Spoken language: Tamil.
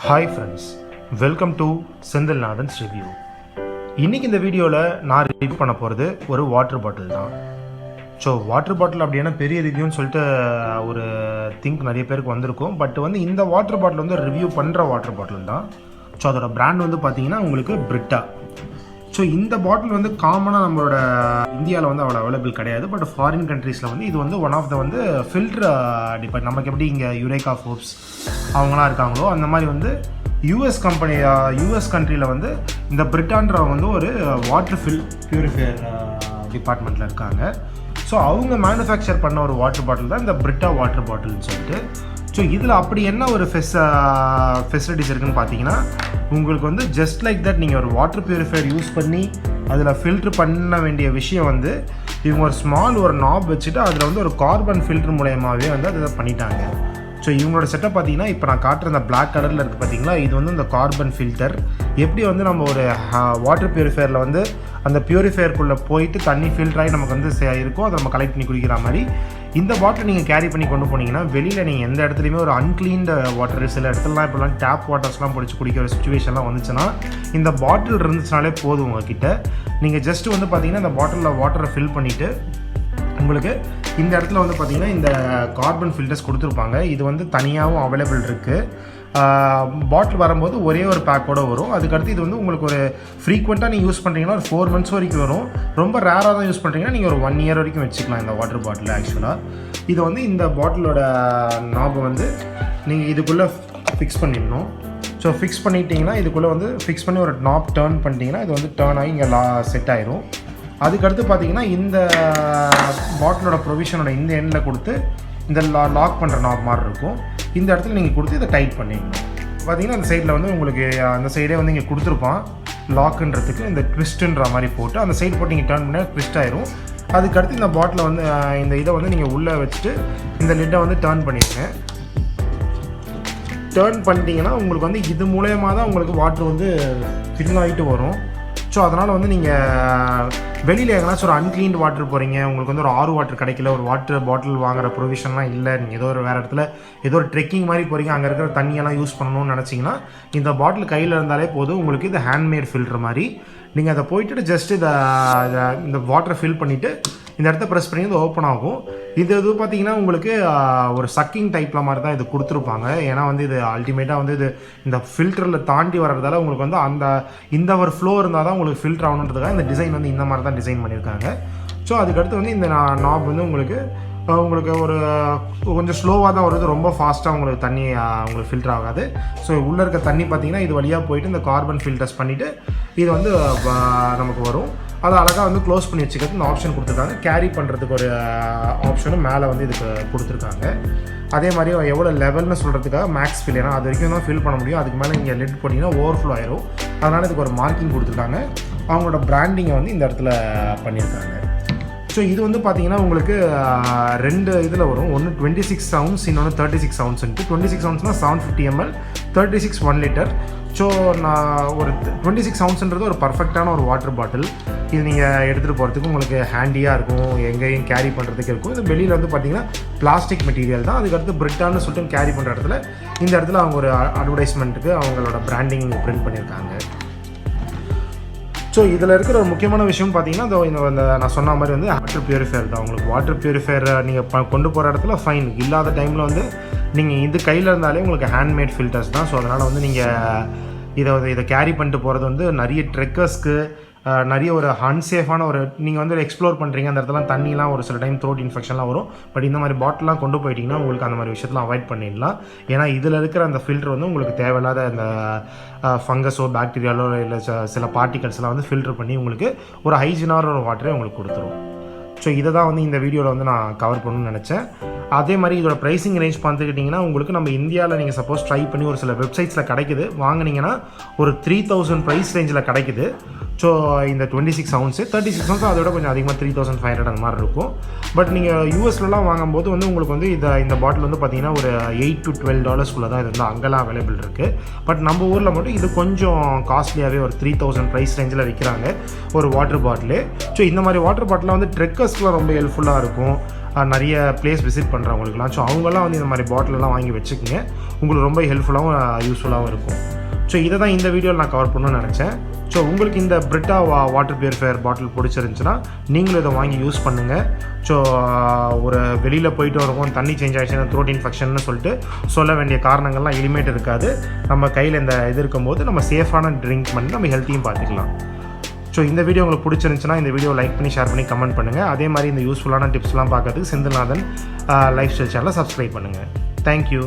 Hi friends, welcome to Senthilnathan's review. இன்றைக்கி இந்த வீடியோவில் நான் ரிவ்யூ பண்ண போகிறது ஒரு வாட்டர் பாட்டில் தான். ஸோ வாட்டர் பாட்டில் அப்படின்னா பெரிய ரிவ்யூன்னு சொல்லிட்டு ஒரு திங்க் நிறைய பேருக்கு வந்திருக்கும். பட் இந்த வாட்டர் பாட்டில் ரிவ்யூ பண்ணுற வாட்டர் பாட்டில் தான். ஸோ அதோட பிராண்ட் பார்த்தீங்கன்னா உங்களுக்கு பிரிட்டா. ஸோ இந்த பாட்டில் காமனாக நம்மளோட இந்தியாவில் அவ்வளோ அவைலபிள் கிடையாது. பட் ஃபாரின் கண்ட்ரீஸில் இது one of the filter depend. நமக்கு எப்படி இங்கே யுரேகா ஃபோர்ப்ஸ் அவங்களாம் இருக்காங்களோ அந்த மாதிரி யூஎஸ் கம்பெனி, யூஎஸ் கண்ட்ரியில் இந்த பிரிட்டான்றவங்க ஒரு வாட்டர் பியூரிஃபையர் டிபார்ட்மெண்ட்டில் இருக்காங்க. ஸோ அவங்க மேனுஃபேக்சர் பண்ண ஒரு வாட்டர் பாட்டில் தான் இந்த பிரிட்டா வாட்டர் பாட்டில்னு சொல்லிட்டு. ஸோ இதில் அப்படி என்ன ஒரு ஃபெசிலிட்டிஸ் இருக்குதுன்னு பார்த்தீங்கன்னா, உங்களுக்கு ஜஸ்ட் லைக் தட் நீங்கள் ஒரு வாட்டர் பியூரிஃபையர் யூஸ் பண்ணி அதில் ஃபில்ட்ரு பண்ண வேண்டிய விஷயம் இவங்க ஒரு ஸ்மால் ஒரு நாப் வச்சுட்டு அதில் ஒரு கார்பன் ஃபில்ட்ரு மூலயமாவே அதை பண்ணிட்டாங்க. ஸோ இவங்களோட செட்டப் பார்த்தீங்கன்னா இப்போ நான் காட்டுற அந்த பிளாக் கலரில் இருக்குது பார்த்தீங்களா, இது இந்த கார்பன் ஃபில்டர். எப்படி நம்ம ஒரு வாட்டர் பியூரிஃபையரில் அந்த பியூரிஃபையருக்குள்ளே போயிட்டு தண்ணி ஃபில்டர் ஆகி நமக்கு இருக்கும், அதை நம்ம கலெக்ட் பண்ணி குடிக்கிற மாதிரி இந்த பாட்டில் நீங்கள் கேரி பண்ணி கொண்டு போனீங்கன்னா வெளியில் நீங்கள் எந்த இடத்துலையுமே ஒரு அன்க்ளீன்டு வாட்டர், சில இடத்துலலாம் இப்போலாம் டேப் வாட்டர்ஸ்லாம் பிடிச்சி குடிக்கிற சுச்சுவேஷன்லாம் வந்துச்சுன்னா இந்த பாட்டில் இருந்துச்சுனாலே போதும். உங்ககிட்ட நீங்கள் ஜஸ்ட்டு பார்த்தீங்கன்னா இந்த பாட்டிலில் வாட்டரை ஃபில் பண்ணிவிட்டு உங்களுக்கு இந்த இடத்துல பார்த்தீங்கன்னா இந்த கார்பன் ஃபில்டர்ஸ் கொடுத்துருப்பாங்க. இது தனியாகவும் அவைலபிள் இருக்குது. பாட்டில் வரும்போது ஒரே ஒரு பேக்கோடு வரும். அதுக்கடுத்து இது உங்களுக்கு ஒரு ஃப்ரீக்வெண்ட்டாக நீங்கள் யூஸ் பண்ணுறீங்கன்னா ஒரு 4 months வரைக்கும் வரும். ரொம்ப ரேராக தான் யூஸ் பண்ணுறீங்கன்னா நீங்கள் ஒரு 1 year வரைக்கும் வச்சுக்கலாம் இந்த வாட்டர் பாட்டில். ஆக்சுவலாக இது இந்த பாட்டிலோட நாபை நீங்கள் இதுக்குள்ளே ஃபிக்ஸ் பண்ணிடணும். ஸோ ஃபிக்ஸ் பண்ணிட்டீங்கன்னா இதுக்குள்ளே ஃபிக்ஸ் பண்ணி ஒரு நாப் டர்ன் பண்ணிட்டீங்கன்னா இது டர்ன் ஆகி இங்கே செட் ஆயிரும். அதுக்கடுத்து பார்த்தீங்கன்னா இந்த பாட்டிலோட ப்ரொவிஷனோட இந்த எண்டில் கொடுத்து இந்த லாக் பண்ணுற நாப் மாதிரி இருக்கும். இந்த இடத்துல நீங்கள் கொடுத்து இதை டைட் பண்ணிடணும். பார்த்தீங்கன்னா அந்த சைடில் உங்களுக்கு அந்த சைடே இங்கே கொடுத்துருப்பான் லாக்குன்றதுக்கு இந்த ட்விஸ்ட்டுன்ற மாதிரி போட்டு அந்த சைடு போட்டு நீங்கள் டர்ன் பண்ணால் ட்விஸ்ட் ஆயிரும். அதுக்கடுத்து இந்த பாட்டில் இந்த இதை நீங்கள் உள்ளே வச்சுட்டு இந்த லிட்டை டர்ன் பண்ணிடுங்க. டர்ன் பண்ணிட்டீங்கன்னா உங்களுக்கு இது மூலயமா தான் உங்களுக்கு வாட்ரு ஃபில் ஆகிட்டு வரும். ஸோ அதனால் நீங்கள் வெளியில் எங்கேனாச்சும் ஒரு அன்க்ளீன்ட் வாட்டர் போகிறீங்க, உங்களுக்கு ஒரு ஆறு வாட்டர் கிடைக்கல, ஒரு வாட்டர் பாட்டில் வாங்குற ப்ரொவிஷன்லாம் இல்லை, நீங்கள் ஏதோ ஒரு வேறு இடத்துல ஏதோ ஒரு ட்ரெக்கிங் மாதிரி போகிறீங்க, அங்கே இருக்கிற தண்ணியெல்லாம் யூஸ் பண்ணணும்னு நினச்சிங்கன்னா இந்த பாட்டில் கையில் இருந்தாலே போதும். உங்களுக்கு இது ஹேண்ட்மேட் ஃபில்டர் மாதிரி. நீங்கள் அதை போயிட்டு ஜஸ்ட் இந்த வாட்டரை ஃபில் பண்ணிவிட்டு இந்த இடத்த ப்ரெஸ் பண்ணி ஓப்பன் ஆகும். இது பார்த்தீங்கன்னா உங்களுக்கு ஒரு சக்கிங் டைப்பில் மாதிரி தான் இது கொடுத்துருப்பாங்க. ஏன்னா இது அல்டிமேட்டாக இது இந்த ஃபில்டரில் தாண்டி வர்றதால உங்களுக்கு அந்த இந்த ஒரு ஃப்ளோ இருந்தால் தான் உங்களுக்கு ஃபில்டர் ஆகணுன்றதுக்காக இந்த டிசைன் இந்த மாதிரி தான் டிசைன் பண்ணியிருக்காங்க. ஸோ அதுக்கடுத்து இந்த நாப் உங்களுக்கு ஒரு கொஞ்சம் ஸ்லோவாக தான் வருது, ரொம்ப ஃபாஸ்ட்டாக உங்களுக்கு தண்ணி உங்களுக்கு ஃபில்டர் ஆகாது. ஸோ உள்ளே இருக்க தண்ணி பார்த்திங்கன்னா இது வழியாக போயிட்டு இந்த கார்பன் ஃபில்டர்ஸ் பண்ணிவிட்டு இது நமக்கு வரும். அதை அழகாக க்ளோஸ் பண்ணி வச்சுக்கிறது இந்த ஆப்ஷன் கொடுத்துருக்காங்க. கேரி பண்ணுறதுக்கு ஒரு ஆப்ஷனும் மேலே இதுக்கு கொடுத்துருக்காங்க. அதே மாதிரி எவ்வளோ லெவல்னு சொல்கிறதுக்காக மேக்ஸ் ஃபில், ஏன்னா அது வரைக்கும் தான் ஃபில் பண்ண முடியும். அதுக்கு மேலே இங்கே லிட் போட்டிங்கன்னா ஓவர்ஃப்ளோ ஆயிரும். அதனால் இதுக்கு ஒரு மார்க்கிங் கொடுத்துருக்காங்க. அவங்களோட பிராண்டிங்கை இந்த இடத்துல பண்ணியிருக்காங்க. ஸோ இது பார்த்தீங்கன்னா உங்களுக்கு 2 இதில் வரும். ஒன்று 26 ounce, இன்னொன்று 36 ounce. 26 ounceனால் 750 ml, 36 1 liter. ஸோ நான் ஒரு 26 ounceன்றது ஒரு பர்ஃபெக்டான ஒரு வாட்டர் பாட்டில். இது நீங்கள் எடுத்துகிட்டு போகிறதுக்கு உங்களுக்கு ஹேண்டியாக இருக்கும், எங்கேயும் கேரி பண்ணுறதுக்கு இருக்கும். இது வெளியில் பார்த்தீங்கன்னா பிளாஸ்டிக் மெட்டீரியல் தான். அதுக்கடுத்து பிரிட்டான்னு சொல்லிட்டு கேரி பண்ணுற இடத்துல இந்த இடத்துல அவங்க ஒரு அட்வர்டைஸ்மெண்ட்டுக்கு அவங்களோட பிராண்டிங் பிரிண்ட் பண்ணியிருக்காங்க. ஸோ இதில் இருக்கிற ஒரு முக்கியமான விஷயம் பார்த்தீங்கன்னா இந்த நான் சொன்ன மாதிரி வாட்டர் பியூரிஃபையர் தான். உங்களுக்கு வாட்டர் பியூரிஃபையர் நீங்கள் கொண்டு போகிற இடத்துல ஃபைன், இல்லாத டைமில் நீங்கள் இது கையில் இருந்தாலே உங்களுக்கு ஹேண்ட்மேட் ஃபில்டர்ஸ் தான். ஸோ அதனால் நீங்கள் இதை கேரி பண்ணிட்டு போகிறது நிறைய ட்ரெக்கர்ஸ்க்கு நிறைய ஒரு அன்சேஃபான ஒரு நீங்கள் எக்ஸ்ப்ளோர் பண்ணுறீங்க, அந்த இடத்துல தண்ணிலாம் ஒரு சில டைம் த்ரோட் இன்ஃபெக்ஷன்லாம் வரும். பட் இந்த மாதிரி பாட்டிலாம் கொண்டு போயிட்டிங்கன்னா உங்களுக்கு அந்த மாதிரி விஷயத்தெலாம் அவாய்ட் பண்ணிடலாம். ஏன்னா இதில் இருக்கிற அந்த ஃபில்டர் உங்களுக்கு தேவையில்லாத அந்த ஃபங்கஸோ பாக்டீரியாலோ இல்லை சில பார்ட்டிகல்ஸ்லாம் ஃபில்டர் பண்ணி உங்களுக்கு ஒரு ஹைஜீனான ஒரு வாட்டரே உங்களுக்கு கொடுத்துரும். ஸோ இதை தான் இந்த வீடியோவில் நான் கவர் பண்ணணும்னு நினச்சேன். அதே மாதிரி இதோட ப்ரைஸிங் ரேஞ்ச் பார்த்துக்கிட்டிங்கன்னா உங்களுக்கு நம்ம இந்தியாவில் நீங்கள் சப்போஸ் ட்ரை பண்ணி ஒரு சில வெப்சைட்ஸில் கிடைக்குது, வாங்கினீங்கன்னா ஒரு 3000 ப்ரைஸ் ரேஞ்சில் கிடைக்குது. ஸோ இந்த 26 ounce 36 ounce அதோட கொஞ்சம் அதிகமாக 3500 அந்த மாதிரி இருக்கும். பட் நீங்கள் யூஎஸ்லலாம் வாங்கும்போது உங்களுக்கு இந்த பாட்டில் பார்த்தீங்கன்னா ஒரு $8 to $12 தான் இது அங்கெல்லாம் அவைலபிள் இருக்குது. பட் நம்ம ஊரில் மட்டும் இது கொஞ்சம் காஸ்ட்லியாகவே ஒரு 3000 ப்ரைஸ் ரேஞ்சில் விற்கிறாங்க ஒரு வாட்டர் பாட்டிலு. ஸோ இந்த மாதிரி வாட்டர் பாட்டில் ட்ரெக்கர்ஸ்க்குலாம் ரொம்ப ஹெல்ப்ஃபுல்லாக இருக்கும். நிறைய பிளேஸ் விசிட் பண்ணுறவங்களுக்குலாம். ஸோ அவங்கெல்லாம் வந்து இந்த மாதிரி பாட்டிலெலாம் வாங்கி வச்சுக்கோங்க, உங்களுக்கு ரொம்ப ஹெல்ப்ஃபுல்லாகவும் யூஸ்ஃபுல்லாகவும் இருக்கும். ஸோ இதை தான் இந்த வீடியோவில் நான் கவர் பண்ணணும்னு நினச்சேன். ஸோ உங்களுக்கு இந்த பிரிட்டா வாட்டர் பியூரிஃபையர் பாட்டில் பிடிச்சிருந்துச்சுன்னா நீங்களும் இதை வாங்கி யூஸ் பண்ணுங்கள். ஸோ ஒரு வெளியில் போயிட்டு வருவோம், தண்ணி சேஞ்ச் ஆகிடுச்சுன்னா த்ரோட் இன்ஃபெக்ஷன்னு சொல்லிட்டு சொல்ல வேண்டிய காரணங்கள்லாம் இனிமேட் இருக்காது. நம்ம கையில் இந்த இது இருக்கும்போது நம்ம சேஃபான ட்ரிங்க் பண்ணி நம்ம ஹெல்த்தையும் பார்த்துக்கலாம். ஸோ இந்த வீடியோ உங்களுக்கு பிடிச்சிருந்துச்சுன்னா இந்த வீடியோ லைக் பண்ணி ஷேர் பண்ணி கமெண்ட் பண்ணுங்கள். அதே மாதிரி இந்த யூஸ்ஃபுல்லான டிப்ஸ்லாம் பார்க்கறதுக்கு செந்தில்நாதன் லைஃப் ஸ்டைல் சேனலை சப்ஸ்கிரைப் பண்ணுங்கள். தேங்க்யூ.